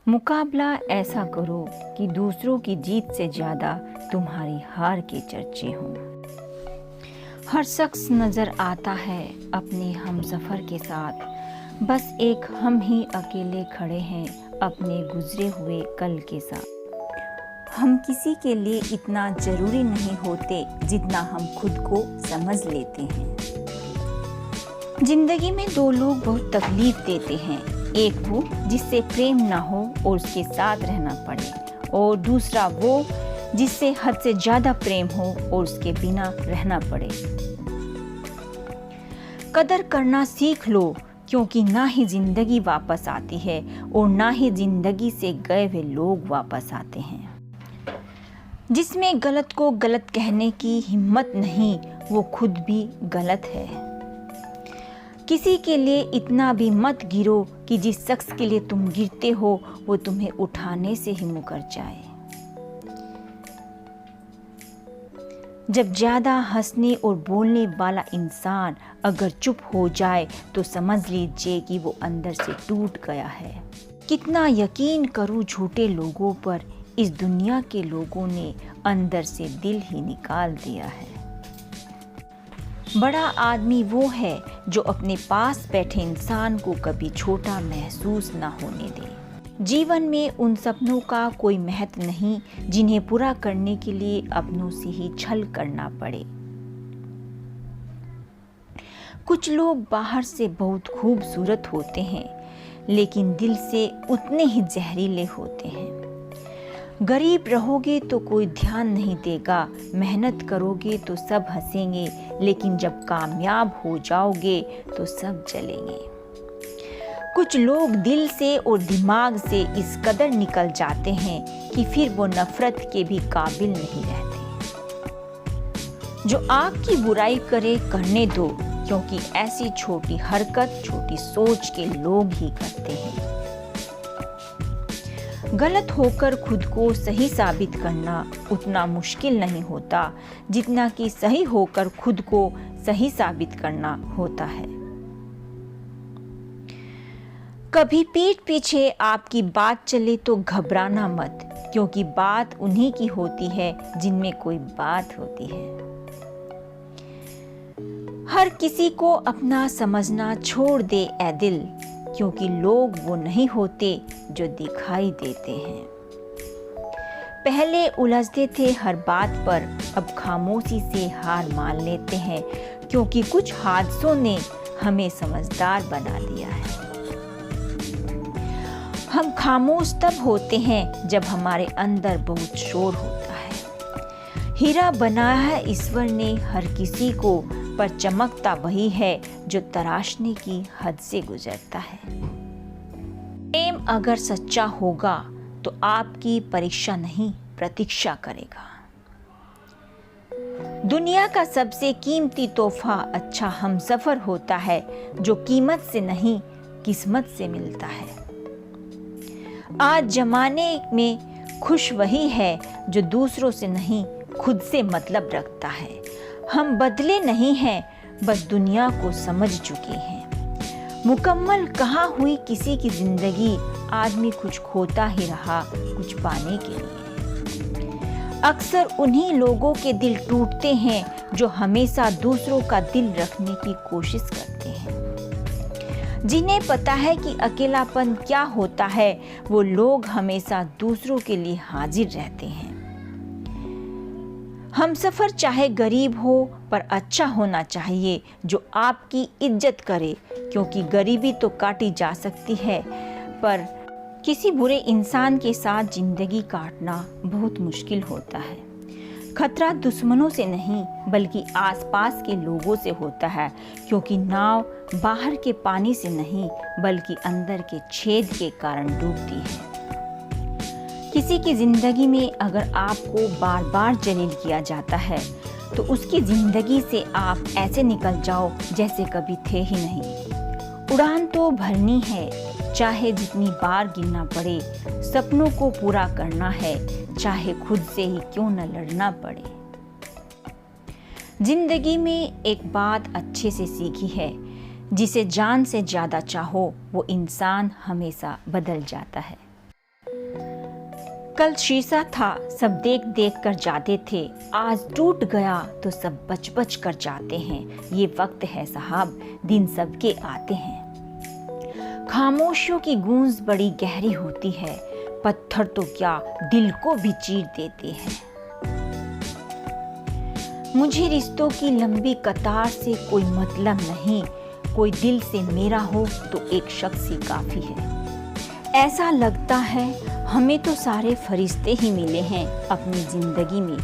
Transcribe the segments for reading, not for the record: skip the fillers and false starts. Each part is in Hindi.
मुकाबला ऐसा करो कि दूसरों की जीत से ज़्यादा तुम्हारी हार के चर्चे हों। हर शख्स नज़र आता है अपने हमसफ़र के साथ, बस एक हम ही अकेले खड़े हैं अपने गुजरे हुए कल के साथ। हम किसी के लिए इतना ज़रूरी नहीं होते जितना हम खुद को समझ लेते हैं। ज़िंदगी में दो लोग बहुत तकलीफ़ देते हैं, एक वो जिससे प्रेम ना हो और उसके साथ रहना पड़े, और दूसरा वो जिससे हद से ज़्यादा प्रेम हो और उसके बिना रहना पड़े। कदर करना सीख लो, क्योंकि ना ही ज़िंदगी वापस आती है और ना ही ज़िंदगी से गए हुए लोग वापस आते हैं। जिसमें गलत को गलत कहने की हिम्मत नहीं, वो खुद भी गलत है। किसी के लिए इतना भी मत गिरो कि जिस शख्स के लिए तुम गिरते हो वो तुम्हें उठाने से ही मुकर जाए। जब ज़्यादा हंसने और बोलने वाला इंसान अगर चुप हो जाए तो समझ लीजिए कि वो अंदर से टूट गया है। कितना यकीन करूं झूठे लोगों पर, इस दुनिया के लोगों ने अंदर से दिल ही निकाल दिया है। बड़ा आदमी वो है जो अपने पास बैठे इंसान को कभी छोटा महसूस ना होने दे। जीवन में उन सपनों का कोई महत्व नहीं जिन्हें पूरा करने के लिए अपनों से ही छल करना पड़े। कुछ लोग बाहर से बहुत खूबसूरत होते हैं, लेकिन दिल से उतने ही जहरीले होते हैं। गरीब रहोगे तो कोई ध्यान नहीं देगा, मेहनत करोगे तो सब हंसेंगे, लेकिन जब कामयाब हो जाओगे तो सब जलेंगे। कुछ लोग दिल से और दिमाग से इस कदर निकल जाते हैं कि फिर वो नफरत के भी काबिल नहीं रहते। जो आपकी बुराई करे करने दो, क्योंकि ऐसी छोटी हरकत छोटी सोच के लोग ही करते हैं। गलत होकर खुद को सही साबित करना उतना मुश्किल नहीं होता जितना कि सही होकर खुद को सही साबित करना होता है। कभी पीठ पीछे आपकी बात चले तो घबराना मत, क्योंकि बात उन्हीं की होती है जिनमें कोई बात होती है। हर किसी को अपना समझना छोड़ दे ए दिल, क्योंकि लोग वो नहीं होते जो दिखाई देते हैं। पहले उलझते थे हर बात पर, अब खामोशी से हार मान लेते हैं, क्योंकि कुछ हादसों ने हमें समझदार बना दिया है। हम खामोश तब होते हैं जब हमारे अंदर बहुत शोर होता है। हीरा बनाया है ईश्वर ने हर किसी को, पर चमकता वही है जो तराशने की हद से गुजरता है। प्रेम अगर सच्चा होगा तो आपकी परीक्षा नहीं प्रतीक्षा करेगा। दुनिया का सबसे कीमती तोहफा अच्छा हमसफर होता है, जो कीमत से नहीं किस्मत से मिलता है। आज जमाने में खुश वही है जो दूसरों से नहीं खुद से मतलब रखता है। हम बदले नहीं हैं, बस दुनिया को समझ चुके हैं। मुकम्मल कहाँ हुई किसी की जिंदगी, आदमी कुछ खोता ही रहा कुछ पाने के लिए। अक्सर उन्हीं लोगों के दिल टूटते हैं जो हमेशा दूसरों का दिल रखने की कोशिश करते हैं। जिन्हें पता है कि अकेलापन क्या होता है, वो लोग हमेशा दूसरों के लिए हाजिर रहते हैं। हमसफर चाहे गरीब हो पर अच्छा होना चाहिए, जो आपकी इज्जत करे, क्योंकि गरीबी तो काटी जा सकती है, पर किसी बुरे इंसान के साथ जिंदगी काटना बहुत मुश्किल होता है। खतरा दुश्मनों से नहीं बल्कि आसपास के लोगों से होता है, क्योंकि नाव बाहर के पानी से नहीं बल्कि अंदर के छेद के कारण डूबती है। किसी की जिंदगी में अगर आपको बार बार जलील किया जाता है तो उसकी जिंदगी से आप ऐसे निकल जाओ जैसे कभी थे ही नहीं। उड़ान तो भरनी है, चाहे जितनी बार गिरना पड़े। सपनों को पूरा करना है, चाहे खुद से ही क्यों न लड़ना पड़े। जिंदगी में एक बात अच्छे से सीखी है, जिसे जान से ज्यादा चाहो वो इंसान हमेशा बदल जाता है। कल शीशा था, सब देख देख कर जाते थे, आज टूट गया तो सब बच बच कर जाते हैं। ये वक्त है साहब, दिन सबके आते हैं। खामोशियों की गूंज बड़ी गहरी होती है, पत्थर तो क्या दिल को भी चीर देते हैं। मुझे रिश्तों की लंबी कतार से कोई मतलब नहीं, कोई दिल से मेरा हो तो एक शख्स ही काफी है। ऐसा लगता है हमें तो सारे फरिश्ते ही मिले हैं अपनी जिंदगी में,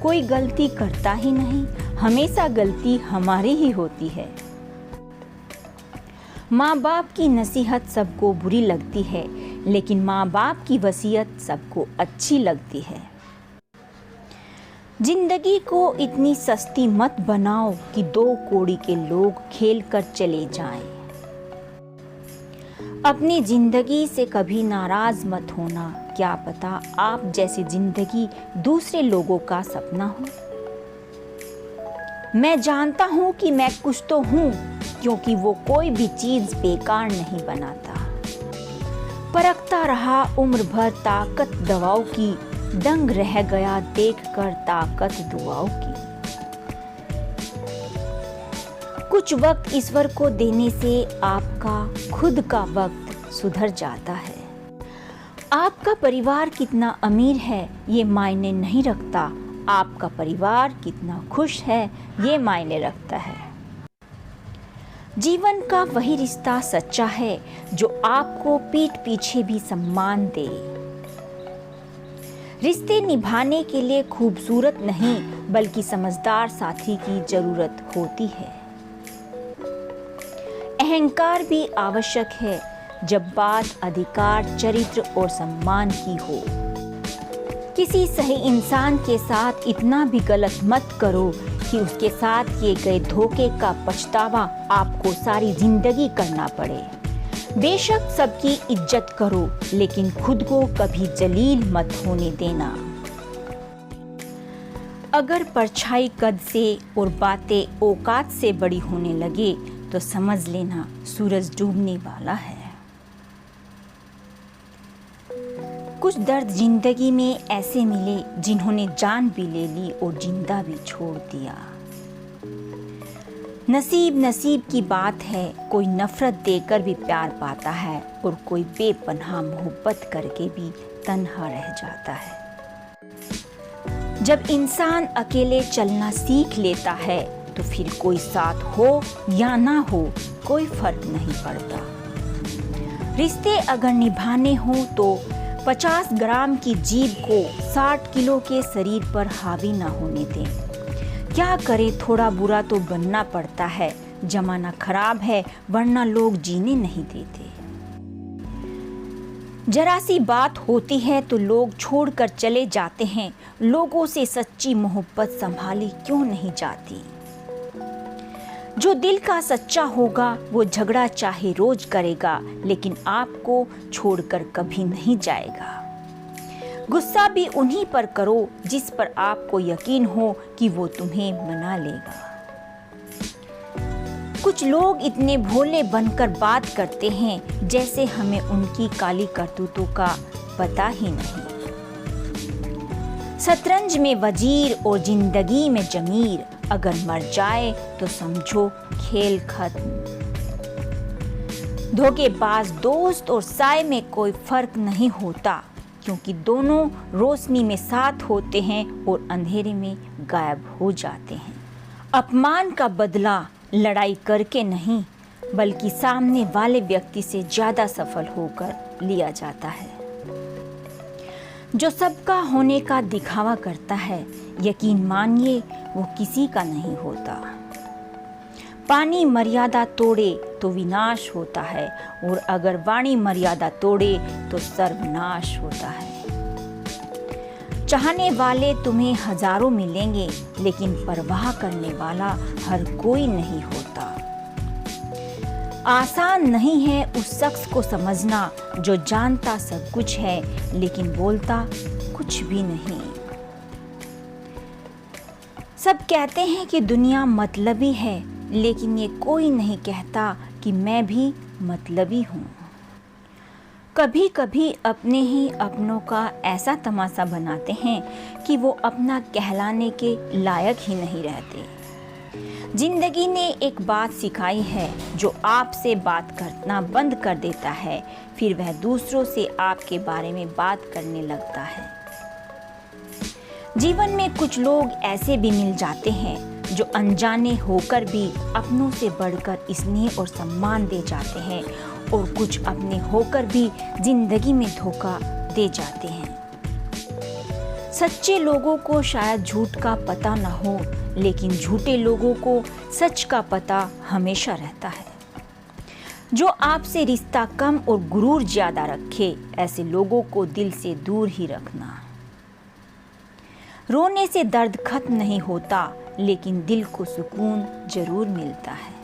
कोई गलती करता ही नहीं, हमेशा गलती हमारी ही होती है। माँ बाप की नसीहत सबको बुरी लगती है, लेकिन माँ बाप की वसीयत सबको अच्छी लगती है। जिंदगी को इतनी सस्ती मत बनाओ कि 2 कौड़ी के लोग खेल कर चले जाएं। अपनी जिंदगी से कभी नाराज मत होना, क्या पता आप जैसी जिंदगी दूसरे लोगों का सपना हो। मैं जानता हूँ कि मैं कुछ तो हूँ, क्योंकि वो कोई भी चीज बेकार नहीं बनाता। परखता रहा उम्र भर ताकत दवाओं की, दंग रह गया देखकर ताकत दुआओं की। कुछ वक्त ईश्वर को देने से आपका खुद का वक्त सुधर जाता है। आपका परिवार कितना अमीर है ये मायने नहीं रखता, आपका परिवार कितना खुश है ये मायने रखता है। जीवन का वही रिश्ता सच्चा है जो आपको पीठ पीछे भी सम्मान दे। रिश्ते निभाने के लिए खूबसूरत नहीं बल्कि समझदार साथी की जरूरत होती है। अहंकार भी आवश्यक है जब बात अधिकार, चरित्र और सम्मान की हो। किसी सही इंसान के साथ इतना भी गलत मत करो कि उसके साथ किए गए धोखे का पछतावा आपको सारी जिंदगी करना पड़े। बेशक सबकी इज्जत करो, लेकिन खुद को कभी जलील मत होने देना। अगर परछाई कद से और बातें औकात से बड़ी होने लगे तो समझ लेना सूरज डूबने वाला है। कुछ दर्द जिंदगी में ऐसे मिले जिन्होंने जान भी ले ली और जिंदा भी छोड़ दिया। नसीब नसीब की बात है, कोई नफरत देकर भी प्यार पाता है और कोई बेपनाह मोहब्बत करके भी तन्हा रह जाता है। जब इंसान अकेले चलना सीख लेता है तो फिर कोई साथ हो या ना हो कोई फर्क नहीं पड़ता। रिश्ते अगर निभाने हो तो 50 ग्राम की जीभ को 60 किलो के शरीर पर हावी ना होने दें। क्या करे, थोड़ा बुरा तो बनना पड़ता है, जमाना खराब है वरना लोग जीने नहीं देते। जरा सी बात होती है तो लोग छोड़कर चले जाते हैं, लोगों से सच्ची मोहब्बत संभाली क्यों नहीं जाती। जो दिल का सच्चा होगा वो झगड़ा चाहे रोज करेगा, लेकिन आपको छोड़कर कभी नहीं जाएगा। गुस्सा भी उन्हीं पर करो जिस पर आपको यकीन हो कि वो तुम्हें मना लेगा। कुछ लोग इतने भोले बनकर बात करते हैं जैसे हमें उनकी काली करतूतों का पता ही नहीं। शतरंज में वजीर और जिंदगी में जमीर, अगर मर जाए तो समझो खेल खत्म। धोखेबाज दोस्त और साए में कोई फर्क नहीं होता, क्योंकि दोनों रोशनी में साथ होते हैं और अंधेरे में गायब हो जाते हैं। अपमान का बदला लड़ाई करके नहीं बल्कि सामने वाले व्यक्ति से ज्यादा सफल होकर लिया जाता है। जो सबका होने का दिखावा करता है, यकीन मानिए वो किसी का नहीं होता। पानी मर्यादा तोड़े तो विनाश होता है, और अगर वाणी मर्यादा तोड़े तो सर्वनाश होता है। चाहने वाले तुम्हें हजारों मिलेंगे, लेकिन परवाह करने वाला हर कोई नहीं होता। आसान नहीं है उस शख्स को समझना जो जानता सब कुछ है लेकिन बोलता कुछ भी नहीं। सब कहते हैं कि दुनिया मतलबी है, लेकिन ये कोई नहीं कहता कि मैं भी मतलबी हूँ। कभी कभी अपने ही अपनों का ऐसा तमाशा बनाते हैं कि वो अपना कहलाने के लायक ही नहीं रहते। जिंदगी ने एक बात सिखाई है, जो आपसे बात करना बंद कर देता है, फिर वह दूसरों से आपके बारे में बात करने लगता है। जीवन में कुछ लोग ऐसे भी मिल जाते हैं जो अनजाने होकर भी अपनों से बढ़कर स्नेह और सम्मान दे जाते हैं, और कुछ अपने होकर भी जिंदगी में धोखा दे जाते हैं। सच्चे लोगों को शायद झूठ का पता न हो, लेकिन झूठे लोगों को सच का पता हमेशा रहता है। जो आपसे रिश्ता कम और गुरूर ज्यादा रखे, ऐसे लोगों को दिल से दूर ही रखना। रोने से दर्द खत्म नहीं होता, लेकिन दिल को सुकून जरूर मिलता है।